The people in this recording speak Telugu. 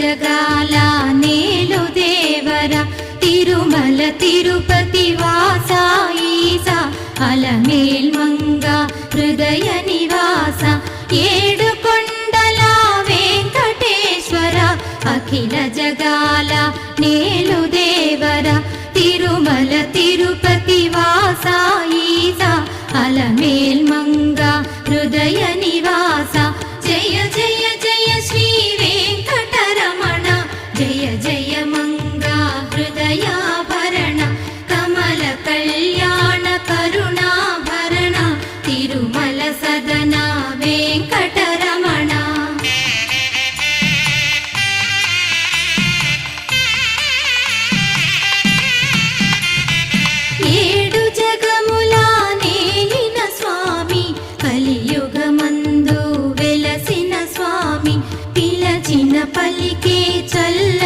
జగాల నేలు దేవర తిరుమల తిరుపతి వాస ఈసా అలమేల్ మంగ హృదయ నివాస ఏడు కొండల వెంకటేశ్వర అఖిల జగాల నేలు దేవర తిరుమల తిరుపతి వాస ఈసా అలమేల్ మంగ హృదయ నివాస జయ జయ జయ శ్రీ వెంకటరమణ జయ జయ మంగ హృదయాభరణ కమల కళ్యాణ కరుణాభరణ తిరుమల సదన వెంకటరమణ. ఏడు జగముల నేలిన స్వామి కలియుగమందు వెలసిన స్వామి పిలచిన పలికే చల్ల